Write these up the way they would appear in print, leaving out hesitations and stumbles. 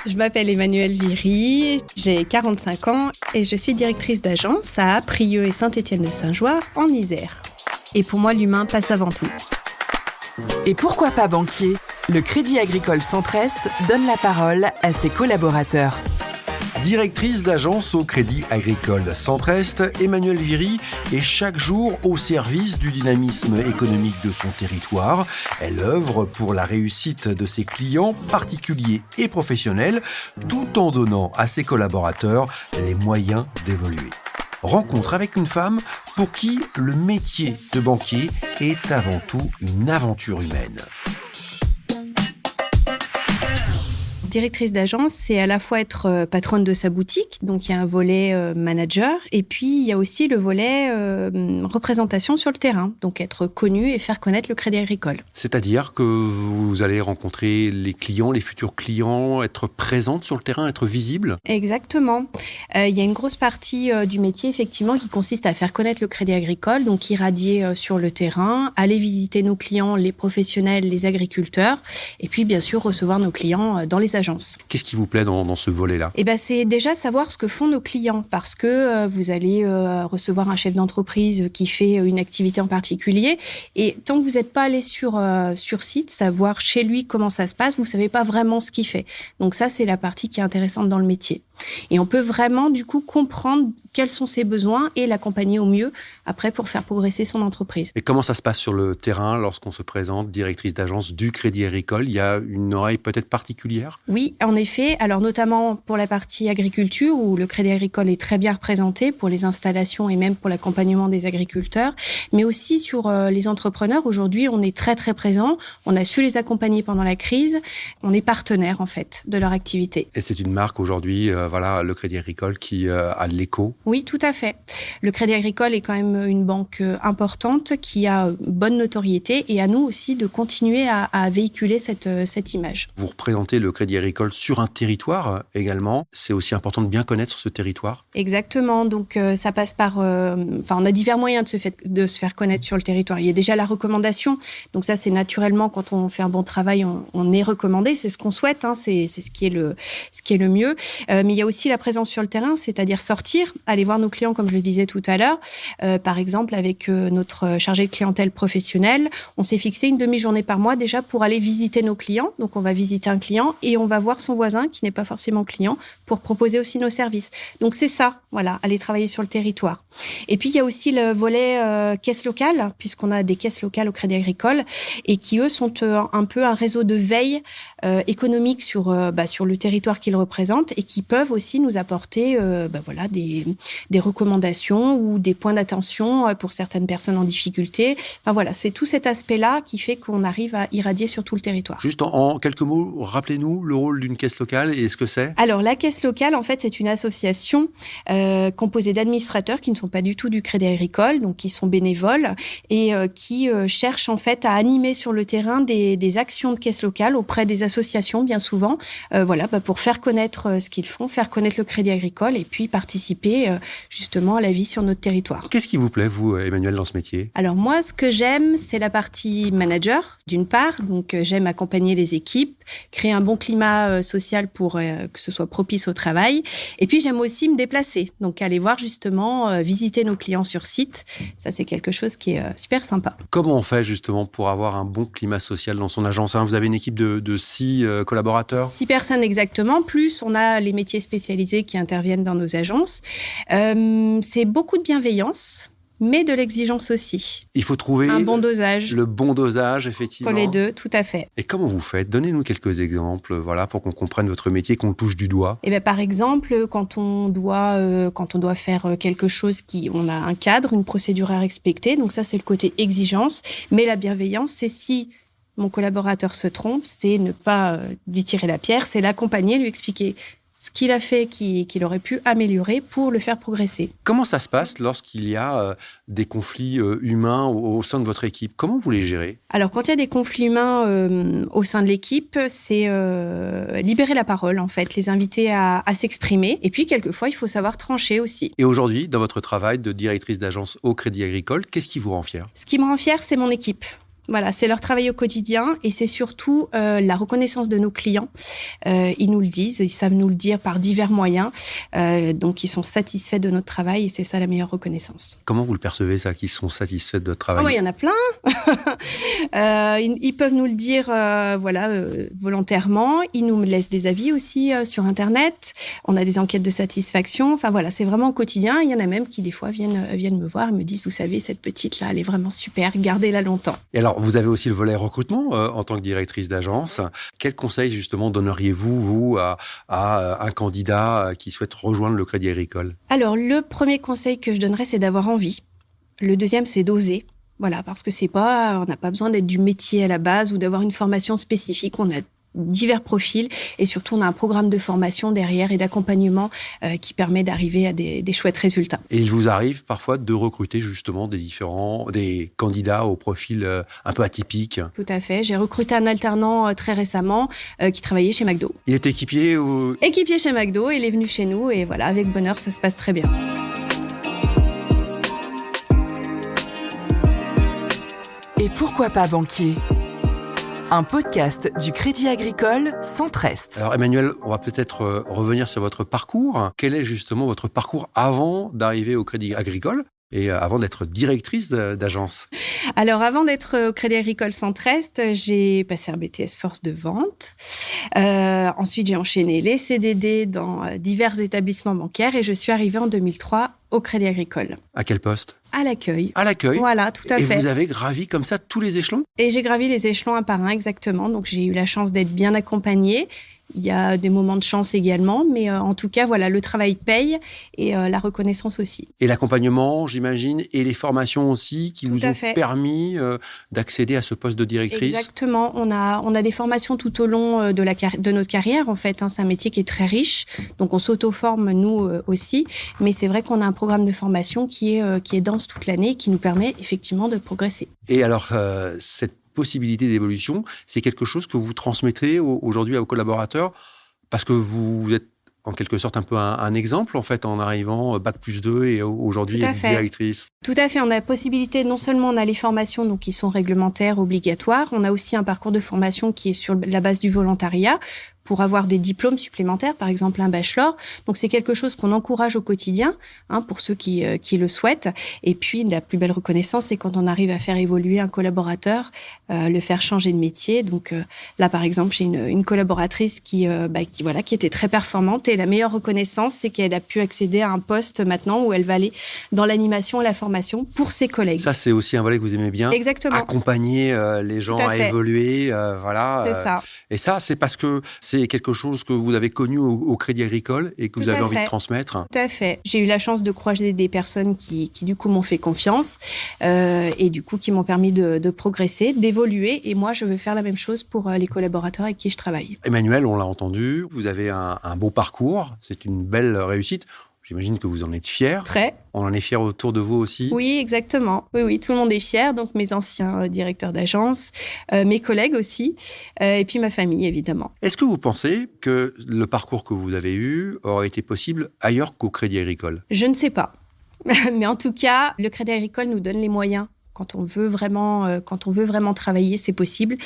Je m'appelle Emmanuelle Viry, j'ai 45 ans et je suis directrice d'agence à Prieux et Saint-Étienne-de-Saint-Joire en Isère. Et pour moi, l'humain passe avant tout. Et pourquoi pas banquier ? Le Crédit Agricole Centre-Est donne la parole à ses collaborateurs. Directrice d'agence au Crédit Agricole Centre-Est, Emmanuelle Viry est chaque jour au service du dynamisme économique de son territoire. Elle œuvre pour la réussite de ses clients, particuliers et professionnels, tout en donnant à ses collaborateurs les moyens d'évoluer. Rencontre avec une femme pour qui le métier de banquier est avant tout une aventure humaine. Directrice d'agence, c'est à la fois être patronne de sa boutique, donc il y a un volet manager, et puis il y a aussi le volet représentation sur le terrain, donc être connu et faire connaître le Crédit Agricole. C'est-à-dire que vous allez rencontrer les clients, les futurs clients, être présente sur le terrain, être visible ? Exactement. Il y a une grosse partie du métier, effectivement, qui consiste à faire connaître le Crédit Agricole, donc irradier sur le terrain, aller visiter nos clients, les professionnels, les agriculteurs, et puis bien sûr recevoir nos clients dans les agences. Qu'est-ce qui vous plaît dans ce volet-là ? C'est déjà savoir ce que font nos clients, parce que vous allez recevoir un chef d'entreprise qui fait une activité en particulier, et tant que vous n'êtes pas allé sur site, savoir chez lui comment ça se passe, vous ne savez pas vraiment ce qu'il fait. Donc ça, c'est la partie qui est intéressante dans le métier. Et on peut vraiment, du coup, comprendre quels sont ses besoins et l'accompagner au mieux après pour faire progresser son entreprise. Et comment ça se passe sur le terrain lorsqu'on se présente directrice d'agence du Crédit Agricole ? Il y a une oreille peut-être particulière ? Oui, en effet. Alors notamment pour la partie agriculture où le Crédit Agricole est très bien représenté pour les installations et même pour l'accompagnement des agriculteurs, mais aussi sur les entrepreneurs. Aujourd'hui, on est très très présent. On a su les accompagner pendant la crise. On est partenaire en fait de leur activité. Et c'est une marque aujourd'hui, le Crédit Agricole qui a de l'écho. Oui, tout à fait. Le Crédit Agricole est quand même une banque importante qui a bonne notoriété et à nous aussi de continuer à véhiculer cette image. Vous représentez le Crédit Agricole sur un territoire également. C'est aussi important de bien connaître ce territoire. Exactement. Donc, ça passe par... on a divers moyens de se faire connaître sur le territoire. Il y a déjà la recommandation. Donc ça, c'est naturellement, quand on fait un bon travail, on est recommandé. C'est ce qu'on souhaite. C'est ce qui est le mieux. Mais il y a aussi la présence sur le terrain, c'est-à-dire sortir, aller voir nos clients, comme je le disais tout à l'heure. Par exemple, avec notre chargé de clientèle professionnelle, on s'est fixé une demi-journée par mois déjà pour aller visiter nos clients. Donc, on va visiter un client et on va voir son voisin qui n'est pas forcément client pour proposer aussi nos services. Donc, c'est ça, aller travailler sur le territoire. Et puis, il y a aussi le volet caisse locale, puisqu'on a des caisses locales au Crédit Agricole et qui, eux, sont un peu un réseau de veille économique sur le territoire qu'ils représentent et qui peuvent aussi nous apporter des recommandations ou des points d'attention pour certaines personnes en difficulté. C'est tout cet aspect-là qui fait qu'on arrive à irradier sur tout le territoire. Juste en quelques mots, rappelez-nous le rôle d'une caisse locale et ce que c'est. Alors, la caisse locale, en fait, c'est une association composée d'administrateurs qui ne sont pas du tout du Crédit Agricole, donc qui sont bénévoles et qui cherchent en fait à animer sur le terrain des actions de caisse locale auprès des associations, bien souvent, pour faire connaître ce qu'ils font, faire connaître le Crédit Agricole et puis participer justement à la vie sur notre territoire. Qu'est-ce qui vous plaît, vous, Emmanuelle, dans ce métier ? Alors moi, ce que j'aime, c'est la partie manager, d'une part. Donc j'aime accompagner les équipes, créer un bon climat social pour que ce soit propice au travail. Et puis j'aime aussi me déplacer, donc aller voir justement, visiter nos clients sur site. Ça, c'est quelque chose qui est super sympa. Comment on fait justement pour avoir un bon climat social dans son agence ? Vous avez une équipe de 6 collaborateurs ? 6 personnes exactement, plus on a les métiers spécialisés qui interviennent dans nos agences. C'est beaucoup de bienveillance, mais de l'exigence aussi. Il faut trouver un bon dosage. Le bon dosage, effectivement. Pour les deux, tout à fait. Et comment vous faites ? Donnez-nous quelques exemples, pour qu'on comprenne votre métier, qu'on le touche du doigt. Par exemple, quand on doit faire quelque chose on a un cadre, une procédure à respecter. Donc ça, c'est le côté exigence. Mais la bienveillance, c'est si mon collaborateur se trompe, c'est ne pas lui tirer la pierre, c'est l'accompagner, lui expliquer ce qu'il a fait qu'il aurait pu améliorer pour le faire progresser. Comment ça se passe lorsqu'il y a des conflits humains au sein de votre équipe ? Comment vous les gérez ? Alors, quand il y a des conflits humains au sein de l'équipe, c'est libérer la parole, en fait, les inviter à s'exprimer. Et puis, quelquefois, il faut savoir trancher aussi. Et aujourd'hui, dans votre travail de directrice d'agence au Crédit Agricole, qu'est-ce qui vous rend fière ? Ce qui me rend fière, c'est mon équipe. Voilà, c'est leur travail au quotidien et c'est surtout la reconnaissance de nos clients. Ils nous le disent, ils savent nous le dire par divers moyens. Donc, ils sont satisfaits de notre travail et c'est ça la meilleure reconnaissance. Comment vous le percevez, ça, qu'ils sont satisfaits de votre travail? Il y en a plein. Ils peuvent nous le dire volontairement. Ils nous laissent des avis aussi sur Internet. On a des enquêtes de satisfaction. Enfin, voilà, c'est vraiment au quotidien. Il y en a même qui, des fois, viennent me voir et me disent, vous savez, cette petite-là, elle est vraiment super, gardez-la longtemps. Et alors, vous avez aussi le volet recrutement en tant que directrice d'agence. Quel conseil, justement, donneriez-vous, à un candidat qui souhaite rejoindre le Crédit Agricole? Alors, le premier conseil que je donnerais, c'est d'avoir envie. Le deuxième, c'est d'oser. Voilà, parce que on n'a pas besoin d'être du métier à la base ou d'avoir une formation spécifique. On a divers profils et surtout on a un programme de formation derrière et d'accompagnement qui permet d'arriver à des chouettes résultats. Et il vous arrive parfois de recruter justement des candidats au profil un peu atypique? Tout à fait. J'ai recruté un alternant très récemment qui travaillait chez McDo. Il est équipier ou... Équipier chez McDo, il est venu chez nous et voilà, avec bonheur, ça se passe très bien. Et pourquoi pas banquier? Un podcast du Crédit Agricole Centre-Est. Alors Emmanuelle, on va peut-être revenir sur votre parcours. Quel est justement votre parcours avant d'arriver au Crédit Agricole et avant d'être directrice d'agence? Alors, avant d'être au Crédit Agricole Centre-Est, j'ai passé un BTS Force de vente. Ensuite, j'ai enchaîné les CDD dans divers établissements bancaires et je suis arrivée en 2003 au Crédit Agricole. À quel poste? À l'accueil. À l'accueil? Voilà, tout à fait. Et vous avez gravi comme ça tous les échelons? Et j'ai gravi les échelons un par un, exactement. Donc, j'ai eu la chance d'être bien accompagnée. Il y a des moments de chance également, mais en tout cas, voilà, le travail paye et la reconnaissance aussi. Et l'accompagnement, j'imagine, et les formations aussi qui vous ont fait. permis d'accéder à ce poste de directrice. Exactement. On a des formations tout au long de notre carrière, en fait. C'est un métier qui est très riche, donc on s'auto-forme nous aussi. Mais c'est vrai qu'on a un programme de formation qui est dense toute l'année et qui nous permet effectivement de progresser. Et alors, cette possibilité d'évolution, c'est quelque chose que vous transmettrez aujourd'hui à vos collaborateurs parce que vous êtes en quelque sorte un peu un exemple en fait en arrivant Bac+2 et aujourd'hui directrice. Tout à fait, on a la possibilité, non seulement on a les formations donc qui sont réglementaires, obligatoires, on a aussi un parcours de formation qui est sur la base du volontariat pour avoir des diplômes supplémentaires, par exemple un bachelor. Donc c'est quelque chose qu'on encourage au quotidien, pour ceux qui le souhaitent. Et puis la plus belle reconnaissance, c'est quand on arrive à faire évoluer un collaborateur, le faire changer de métier. Donc là, par exemple, j'ai une collaboratrice qui était très performante. Et la meilleure reconnaissance, c'est qu'elle a pu accéder à un poste maintenant où elle va aller dans l'animation et la formation pour ses collègues. Ça, c'est aussi un volet que vous aimez bien. Exactement. Accompagner les gens à évoluer, voilà. C'est ça. Et ça, c'est parce que c'est quelque chose que vous avez connu au Crédit Agricole et que vous avez envie de transmettre. Tout à fait. J'ai eu la chance de croiser des personnes qui du coup m'ont fait confiance et du coup qui m'ont permis de progresser, d'évoluer. Et moi, je veux faire la même chose pour les collaborateurs avec qui je travaille. Emmanuelle, on l'a entendu, vous avez un beau parcours, c'est une belle réussite. J'imagine que vous en êtes fiers. Très. On en est fiers autour de vous aussi. Oui, exactement. Oui, tout le monde est fier. Donc, mes anciens directeurs d'agence, mes collègues aussi, et puis ma famille, évidemment. Est-ce que vous pensez que le parcours que vous avez eu aurait été possible ailleurs qu'au Crédit Agricole? Je ne sais pas. Mais en tout cas, le Crédit Agricole nous donne les moyens. Quand on veut vraiment travailler, c'est possible.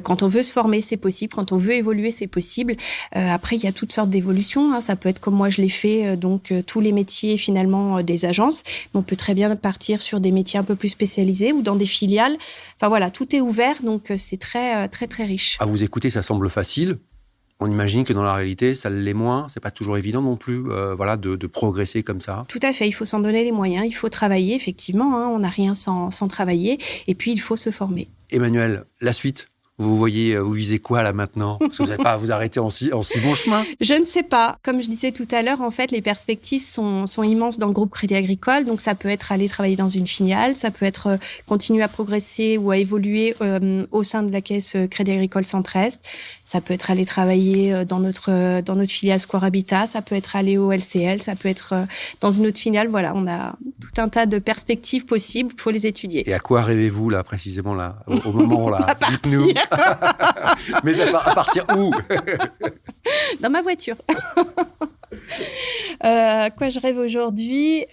Quand on veut se former, c'est possible. Quand on veut évoluer, c'est possible. Après, il y a toutes sortes d'évolutions. Ça peut être comme moi je l'ai fait, donc tous les métiers finalement des agences. Mais on peut très bien partir sur des métiers un peu plus spécialisés ou dans des filiales. Enfin voilà, tout est ouvert, donc c'est très très très riche. À vous écouter, ça semble facile. On imagine que dans la réalité, ça l'est moins. C'est pas toujours évident non plus, de progresser comme ça. Tout à fait. Il faut s'en donner les moyens. Il faut travailler, effectivement. On n'a rien sans travailler. Et puis, il faut se former. Emmanuelle, la suite? Vous visez quoi là maintenant? Parce que vous n'allez pas vous arrêter en si bon chemin. Je ne sais pas. Comme je disais tout à l'heure, en fait, les perspectives sont immenses dans le groupe Crédit Agricole. Donc, ça peut être aller travailler dans une filiale, ça peut être continuer à progresser ou à évoluer au sein de la caisse Crédit Agricole Centre-Est. Ça peut être aller travailler dans notre filiale Square Habitat, ça peut être aller au LCL, ça peut être dans une autre filiale. Voilà, on a tout un tas de perspectives possibles pour les étudier. Et à quoi rêvez-vous là précisément là au moment là? Dites-nous. Mais à partir où? Dans ma voiture. À quoi je rêve aujourd'hui?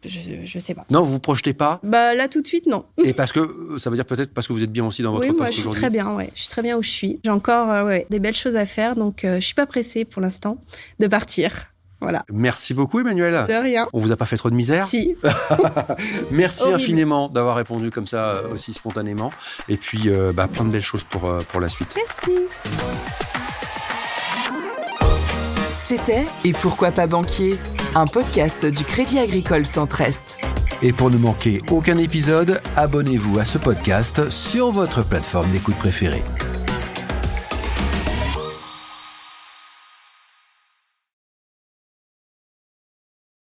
je sais pas. Non, vous vous projetez pas? Bah là tout de suite non. Et parce que ça veut dire peut-être parce que vous êtes bien aussi dans votre oui, poste moi, je suis aujourd'hui. très bien, ouais. Je suis très bien où je suis. J'ai encore des belles choses à faire, donc je suis pas pressée pour l'instant de partir. Voilà. Merci beaucoup, Emmanuelle. De rien. On vous a pas fait trop de misère? Si. Merci Horrible. Infiniment d'avoir répondu comme ça aussi spontanément. Et puis plein de belles choses pour la suite. Merci. C'était Et pourquoi pas banquier, un podcast du Crédit Agricole Centre-Est. Et pour ne manquer aucun épisode, abonnez-vous à ce podcast sur votre plateforme d'écoute préférée.